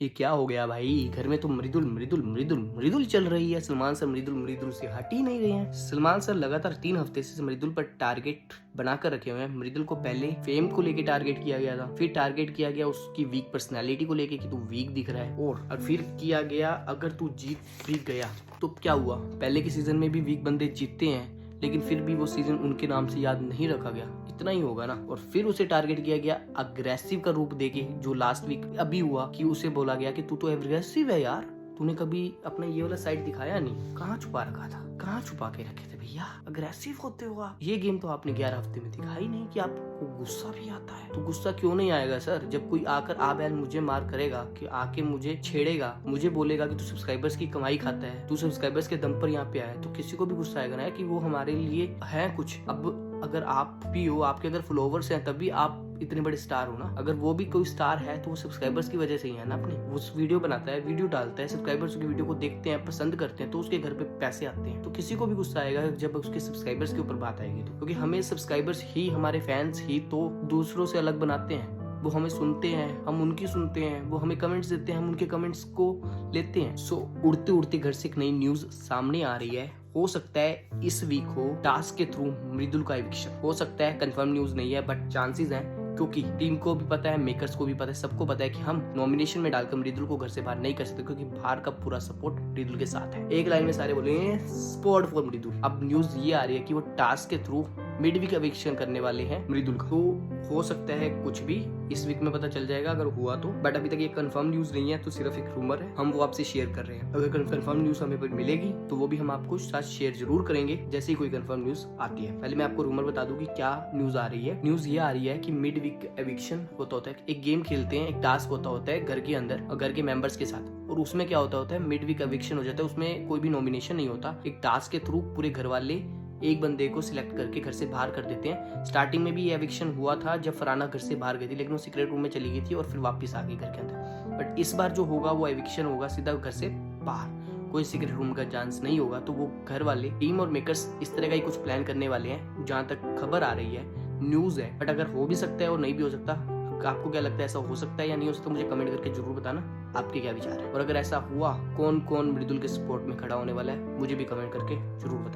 ये क्या हो गया भाई? घर में तो मृदुल मृदुल मृदुल मृदुल चल रही है। सलमान सर मृदुल मृदुल से हट ही नहीं रहे हैं। सलमान सर लगातार 3 हफ्ते से मृदुल पर टारगेट बनाकर रखे हुए हैं। मृदुल को पहले फेम को लेके टारगेट किया गया था, फिर टारगेट किया गया उसकी वीक पर्सनैलिटी को लेके कि तू वीक दिख रहा है, और फिर किया गया अगर तू जीत भी गया तो क्या हुआ। पहले के सीजन में भी वीक बंदे जीतते हैं, लेकिन फिर भी वो सीजन उनके नाम से याद नहीं रखा गया। इतना ही होगा ना। और फिर उसे टारगेट किया गया अग्रेसिव का रूप देके, जो लास्ट वीक अभी हुआ कि उसे बोला गया कि तू तो अग्रेसिव है यार, तूने कभी अपना ये वाला साइड दिखाया नहीं, कहाँ छुपा रखा था, कहाँ छुपा के रखे थे भैया, अग्रेसिव होते हो आप। ये गेम तो आपने 11 हफ्ते में दिखाई नहीं कि आपको गुस्सा भी आता है। तो गुस्सा क्यों नहीं आएगा सर? जब कोई आकर आ बैन मुझे मार करेगा, कि आके मुझे छेड़ेगा, मुझे बोलेगा कि तू सब्सक्राइबर्स की कमाई खाता है, तू सब्सक्राइबर्स के दम पर यहाँ पे आया है, तो किसी को भी गुस्सा आएगा ना कि वो हमारे लिए है कुछ। अब अगर आप भी हो, आपके अगर फॉलोवर्स हैं, तभी आप इतने बड़े स्टार हो ना। अगर वो भी कोई स्टार है तो वो सब्सक्राइबर्स की वजह से ही है ना। अपने वो वीडियो बनाता है, वीडियो डालता है, सब्सक्राइबर्स की वीडियो को देखते हैं, पसंद करते हैं, तो उसके घर पे पैसे आते हैं। तो किसी को भी गुस्सा आएगा जब उसके सब्सक्राइबर्स के ऊपर बात आएगी तो, क्योंकि हमें सब्सक्राइबर्स ही, हमारे फैंस ही तो दूसरों से अलग बनाते हैं। वो हमें सुनते हैं, हम उनकी सुनते हैं, वो हमें कमेंट्स देते हैं, हम उनके कमेंट्स को लेते हैं। सो उड़ते उड़ते घर से एक नई न्यूज सामने आ रही है। हो सकता है इस वीक हो टास्क के थ्रू मृदुल का एविक्शन। हो सकता है, कंफर्म न्यूज नहीं है, बट चांसेस हैं, क्योंकि टीम को भी पता है, मेकर्स को भी पता है, सबको पता है कि हम नॉमिनेशन में डालकर मृदुल को घर से बाहर नहीं कर सकते, क्योंकि बाहर का पूरा सपोर्ट मृदुल के साथ है। एक लाइन में सारे बोलेंगे स्पॉट फॉर मृदुल। अब न्यूज ये आ रही है कि वो टास्क के थ्रू मिड वीक एविक्शन करने वाले हैं मृदुल का। तो हो सकता है कुछ भी इस वीक में पता चल जाएगा अगर हुआ तो, बट अभी तक ये कंफर्म न्यूज नहीं है, तो सिर्फ एक रूमर है, हम वो आपसे शेयर कर रहे हैं। अगर कंफर्म न्यूज हमें मिलेगी तो वो भी हम आपको साथ शेयर जरूर करेंगे जैसे ही कोई कंफर्म न्यूज आती है। पहले मैं आपको रूमर बता दूं कि क्या न्यूज आ रही है। न्यूज ये आ रही है कि मिड वीक एविक्शन होता है, एक गेम खेलते हैं, एक टास्क होता है घर के अंदर और घर के मेंबर्स के साथ, और उसमें क्या होता है मिड वीक एविक्शन हो जाता है। उसमें कोई भी नॉमिनेशन नहीं होता, एक टास्क के थ्रू पूरे घर वाले एक बंदे को सिलेक्ट करके घर से बाहर कर देते हैं। स्टार्टिंग में भी ये एविक्शन हुआ था जब फराना घर से बाहर गई थी, लेकिन वो सीक्रेट रूम में चली गई थी और फिर वापस आ गई घर के अंदर। बट इस बार जो होगा वो एविक्शन होगा सीधा घर से बाहर, कोई सीक्रेट रूम का चांस नहीं होगा। तो वो घर वाले, टीम और मेकर्स इस तरह का ही कुछ प्लान करने वाले हैं, जहां तक खबर आ रही है, न्यूज है। बट अगर हो भी सकता है और नहीं भी हो सकता, आपको क्या लगता है, ऐसा हो सकता है या नहीं हो सकता, मुझे कमेंट करके जरूर बताना आपके क्या विचार है। और अगर ऐसा हुआ, कौन कौन मृदुल के सपोर्ट में खड़ा होने वाला है, मुझे भी कमेंट करके जरूर बताना।